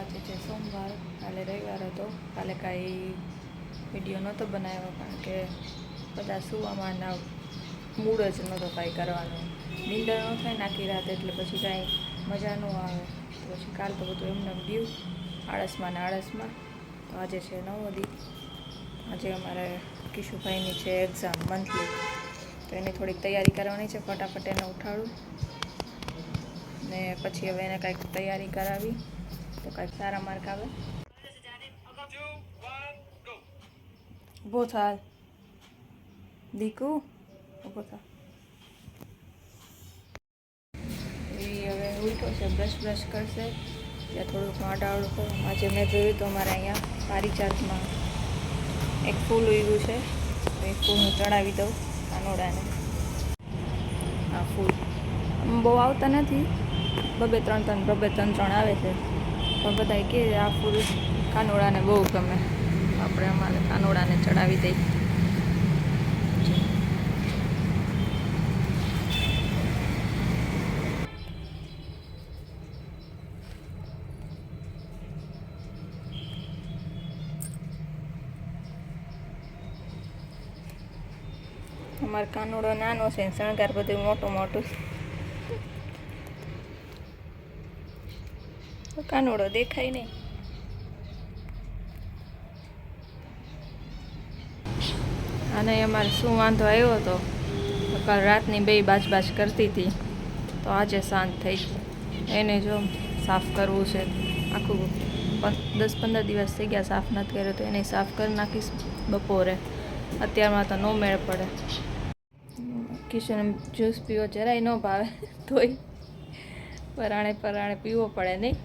આજે છે સોમવાર, કાલે રવિવાર હતો. કાલે કાંઈ વિડીયો નહોતો બનાવ્યો કારણ કે બધા સુવામાં ના મૂડ જ નહોતો કાંઈ કરવાનો. નીંદર ન થાય ને આખી રાત, એટલે પછી કાંઈ મજા ન આવે. તો પછી કાલ તો બધું એમને ગયું આળસમાં ને આળસમાં. તો આજે છે નવો દી. આજે અમારે કિશુભાઈની છે એક્ઝામ મંથલી, તો એની થોડીક તૈયારી કરવાની છે. ફટાફટ એને ઉઠાડું ને પછી હવે એને કાંઈક તૈયારી કરાવી તો કાંઈક સારા માર્ક આવે. ઊભો થાલ દીકુ, ઊભો થા. એ હવે ઉઠો છે, બ્રશ કરશે, ત્યાં થોડુંક આડાવડું કરું. આજે મેં જોયું તો અમારે અહીંયા પારિજાતમાં એક ફૂલ ઉગ્યું છે, તો એ ફૂલ હું ચડાવી દઉં કાનોડાને. આ ફૂલ બહુ આવતા નથી, બબે ત્રણ આવે છે, પણ બધા કહે આ ફૂલ કાનોડાને બહુ ગમે. આપણે અમારે કાનોડાને ચડાવી દઈએ. અમારો કાનોડો નાનો છે, શણગાર બધું મોટું. કાનોડો દેખાય નહીં. અને અમારે શું વાંધો આવ્યો હતો, કાલ રાતની બે બાજ કરતી હતી, તો આજે શાંત થઈ. એને જો સાફ કરવું છે, આખું 10-15 દિવસ થઈ ગયા સાફ નથી કર્યો, તો એને સાફ કરી નાખીશ બપોરે. અત્યારમાં તો ન મેળ પડે. કિશન જ્યુસ પીવો જરાય ન ભાવે, તોય પરાણે પીવો પડે નહીં.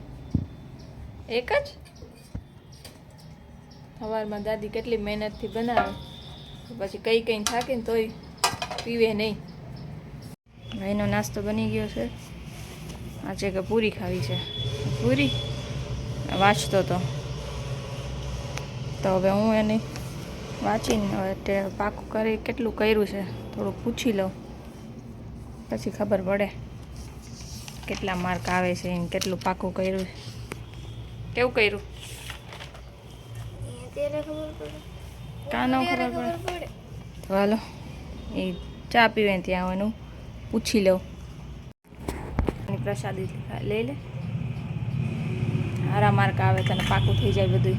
એક જ સવારમાં દાદી કેટલી મહેનતથી બનાવે, પછી કઈ થાકે ને તોય પીવે નહીં. એનો નાસ્તો બની ગયો છે. આજે કે પૂરી ખાવી છે, પૂરી વાંચતો તો હવે હું એને વાંચીને હવે પાકું કરી કેટલું કર્યું છે થોડુંક પૂછી લઉં, પછી ખબર પડે કેટલા માર્ક આવે છે એને કેટલું પાકું કર્યું છે. કેવું કર્યું કાં ન ખબર પડે તો હાલો એ ચા પીવે ત્યાં હું એનું પૂછી લઉં. પ્રસાદી લઈ લે, હારા માર્ક આવે તને પાકું થઈ જાય બધું.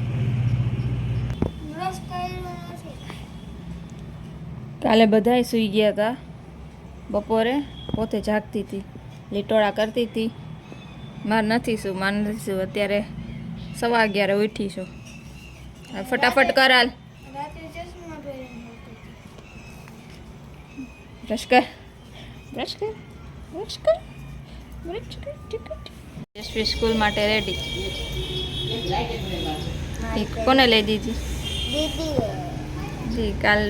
કાલે બધાય સૂઈ ગયા હતા, બપોરે પોતે જાગતી હતી, લીટોળા કરતી હતી. મારે નથી શું. અત્યારે 11:15 ઉઠી છું. ફટાફટ કરાલ, બ્રશ કર. જસપ્રીત સ્કૂલ માટે રેડી. કોને લઈ દીધી? જી કાલ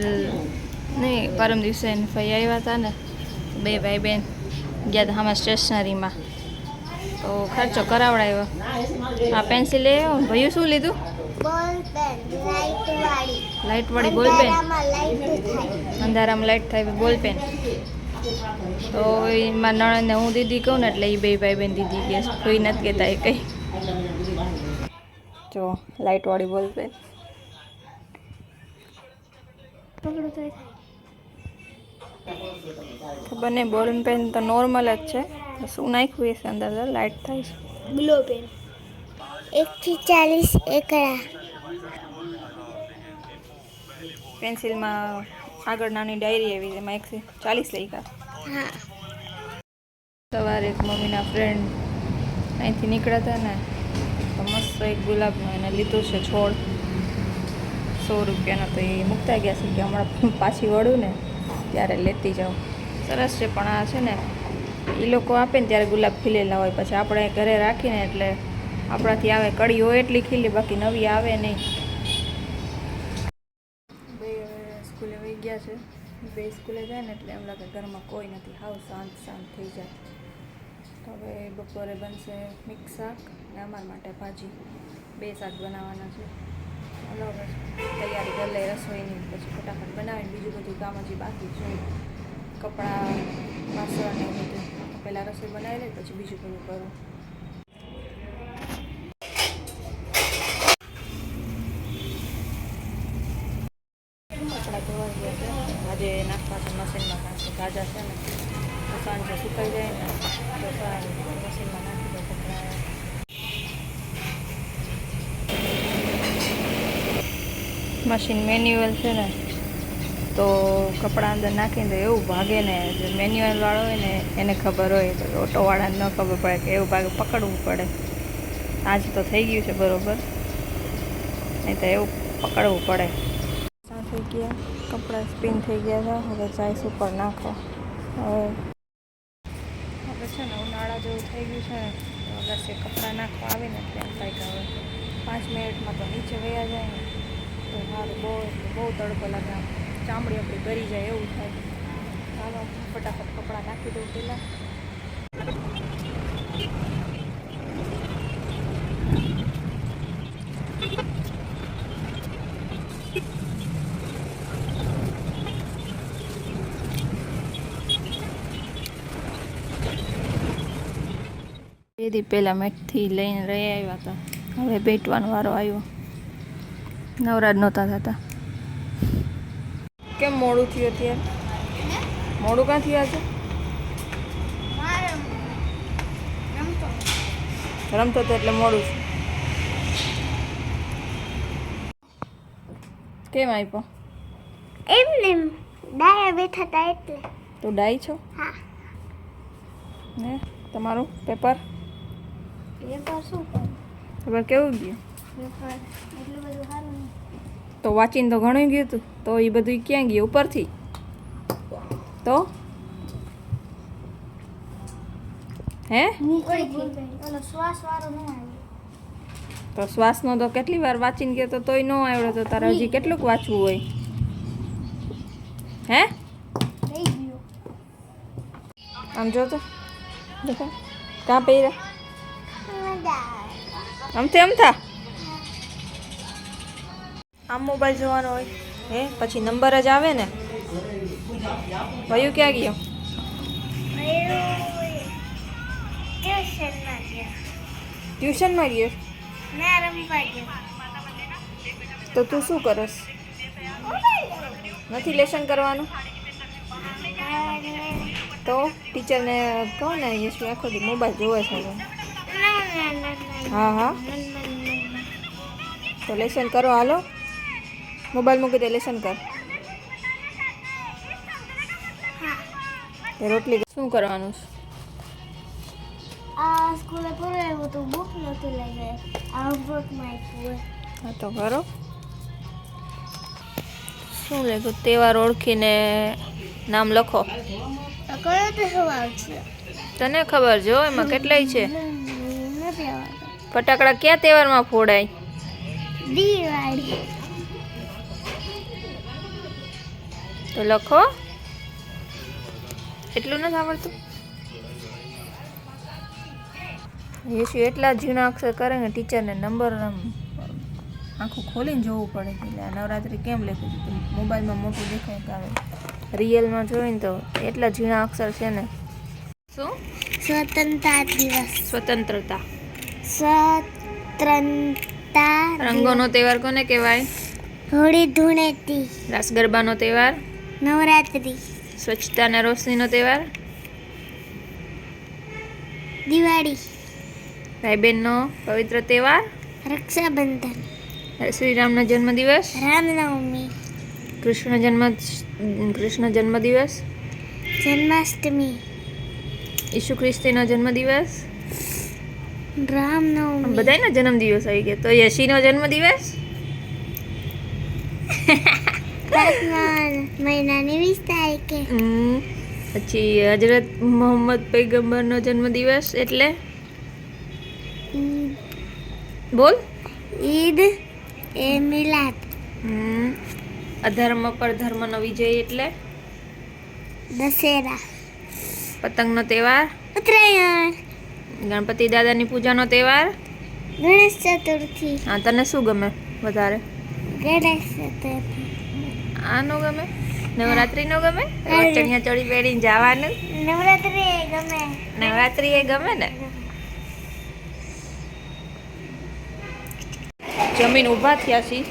નહીં, પરમ દિવસે એને ફઈ આવ્યા હતા ને, બે ભાઈ બહેન ગયા હતા આમાં સ્ટેશનરીમાં, તો ખર્ચો કરાવડાવ્યો. આ પેન્સિલ લઈ આવ્યો. ભાઈ શું લીધું? લાઇટવાળી બોલ પેન. અંધારામાં લાઇટ થાય બોલ પેન. તો એમાં નણંદને હું દીદી કહું ને, એટલે એ બે ભાઈ બહેન દીદી કે કોઈ નથી કહેતા એ કંઈ. જો લાઇટવાળી બોલ પેન. ખબર નહીં, બોલ પેન તો નોર્મલ જ છે, શું નાખ્યું છે અંદર લાઇટ થાય છે. ગ્લો પેન 1 થી 40 એકડા. પેન્સિલમાં આગળ નાની ડાયરી આવી, એમાં 1 થી 40 લખ્યા. હા. સવારે એક મમ્મીના ફ્રેન્ડ અહીંથી નીકળ્યા હતા ને, તો મસ્ત એક ગુલાબનો એને લીધું છે છોડ 100 રૂપિયાનો. તો એ મૂકતા ગયા છે કે હમણાં પાછી વળું ને ત્યારે લેતી જાઉં. સરસ છે, પણ આ છે ને એ લોકો આપે ને ત્યારે ગુલાબ ખીલેલા હોય, પછી આપણે ઘરે રાખીને એટલે આપણાથી આવે કડી હોય એટલી ખીલી, બાકી નવી આવે નહીં. બે સ્કૂલે વહી ગયા છે. બે સ્કૂલે જાય ને એટલે એમ લાગે ઘરમાં કોઈ નથી, હાવ શાંત થઈ જાય. તો હવે બપોરે બનશે મિક્સ શાક ને અમારા માટે ભાજી. 2 શાક બનાવવાના છે. ચાલો હવે તૈયારી કરી લઈ રસોઈની, પછી ફટાફટ બનાવીને બીજું બધું કામ હજી બાકી છે. કપડાં, વાસણ ને બધું પહેલાં રસોઈ બનાવી લે, પછી બીજું બધું કરું. આજે નાખવા તો મશીનમાં નાખશું. તાજા છે ને તો સાંજે સુકાઈ જાય ને તો સારું મશીનમાં નાખી દો કપડાં. મશીન મેન્યુઅલ છે ને તો કપડાં અંદર નાખીને તો એવું ભાગે ને, જે મેન્યુઅલ વાળો હોય ને એને ખબર હોય, તો ઓટોવાળાને ન ખબર પડે કે એવું ભાગે પકડવું પડે. આજ તો થઈ ગયું છે બરોબર, નહીં તો એવું પકડવું પડે. થઈ ગયા કપડાં સ્પિન થઈ ગયા હતા. હવે જાય ઉપર નાખો. હવે છે ને ઉનાળા જેવું થઈ ગયું છે ને તો અગર કપડાં નાખવા આવે ને એટલે એમ થાય કે હવે 5 મિનિટમાં તો નીચે વયા જાય ને તો સારું. બહુ તડકો લાગે, આમ ચામડી આપણી ગરી જાય એવું થાય. ચાલો ફટાફટ કપડાં નાખી દઉં પહેલાં. બે દી પહેલાં મેઠથી લઈને રહી આવ્યા હતા. હવે બેટવાનો વારો આવ્યો. નવરાજ નહોતા થતા. કેમ મોડું થયું અત્યારે? મોડું ક્યાં થયું આજે? રમતો હતો એટલે મોડું છે. કેમ આપ્યો? એમને ડાયા બેઠા હતા એટલે. તું ડાઈ છો? હા. ને તમારું પેપર? પેપર શું કરું? પેપર કેવું ગયું? પેપર એટલું બધું સારું નહીં. તો વાંચીને તો ઘણું ગયું હતું. તો એ બધું ક્યાં ગયું? ઉપરથી તો હે ઓલો શ્વાસ વાળો ન આવ્યો. તો શ્વાસનો તો કેટલી વાર વાંચીને ગયો તો તોય ન આવડ્યો. તો તારે હજી કેટલુંક વાંચવું હોય? હે થઈ ગયો. આમ જો તો દેખો કાં પહેર્યા આમથી આમ થા. આમ મોબાઈલ જોવાનો હોય હે, પછી નંબર જ આવે ને. વયું ક્યાં ગયો? ટ્યુશનમાં ગયો? ના રમવા ગયો. તો તું શું કરસ? નથી લેશન કરવાનું? તો ટીચરને કહો ને યશુ આખો દી મોબાઈલ જોવે છે. હા હા તો લેશન કરો. હાલો મોબાઈલ મૂકી દે, લેશન કર. રોટલી શું કરવાનું છે? આ સ્કૂલે ભરાયું તો બુક નથી લઈ ગઈ. આ હોમવર્કમાં આપ્યું. હા તો કરો. શું લખ્યું? તહેવાર ઓળખીને નામ લખો. કયો તહેવાર છે? તને ખબર જો એમાં કેટલાય છે. નથી આવડતું. ફટાકડા કયા તહેવારમાં ફોડાય? દિવાળી. તો લખો. એટલું નથી આવડતું? યશુ એટલા ઝીણા અક્ષર કરે ને ટીચરને નંબર આખું ખોલીને જોવું પડે. એટલે આ નવરાત્રિ કેમ લખ્યું છે? મોબાઈલમાં મોટું દેખાય કે આવે, રિયલમાં જોઈને તો એટલા ઝીણા અક્ષર છે ને. શું? સ્વતંત્રતા દિવસ. સ્વતંત્રતા. સ્વતંત્રતા. રંગોનો તહેવાર કોને કહેવાય? હોળી ધૂળેટી. રાસ ગરબાનો તહેવાર? નવરાત્રી. સ્વચ્છતા અને રોશનીનો તહેવાર? દિવાળી. ભાઈ બહેનનો પવિત્ર તહેવાર? રક્ષાબંધન. શ્રી રામનો જન્મદિવસ? રામનવમી. કૃષ્ણ જન્મદિવસ? જન્માષ્ટમી. ઈસુ ખ્રિસ્તીનો જન્મદિવસ? રામનવમી. બધાયનો જન્મદિવસ આવી ગયો. તો યશીનો જન્મદિવસ? મહિનાની 20 તારીખે. પછી હજરત મોહમ્મદ પૈગંબરનો જન્મદિવસ એટલે બોલ. ઈદ એ મિલાદ. અધર્મ પર ધર્મનો વિજય એટલે દશેરા. પતંગનો તહેવાર? ઉત્તરાયણ. ગણપતિ દાદાની પૂજાનો તહેવાર? ગણેશ ચતુર્થી. હા, તને શું ગમે વધારે? ગણેશ ચતુર્થી. આ નો ગમે? નવરાત્રી નો ગમે? ચણિયા ચોળી પહેરીને જવાનું? નવરાત્રી ગમે. નવરાત્રી એ ગમે ને. જમીન ઊભા થયા છીએ.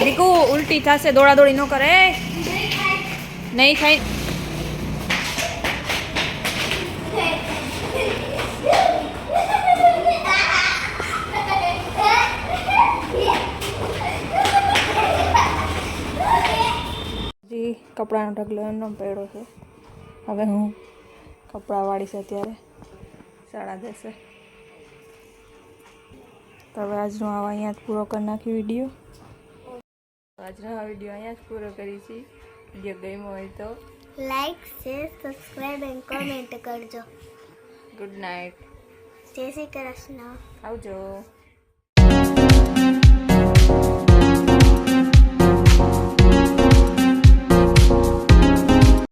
દીકુ ઉલટી થશે, દોડાદોડી ન કરે. નહીં થાય. જી કપડાનો ઢગલો એમનો પડ્યો છે. હવે હું કપડાં વાળીશ અત્યારે 10:30. તો હવે આજનો આવા અહીંયા જ પૂરો કરી નાખી વિડીયો. આજનો આ વિડીયો અહીંયા જ પૂરો કરી છે. વિડીયો ગમ્યો હોય તો like share subscribe and comment કરજો. Good night. જય શ્રી કૃષ્ણ. આવજો.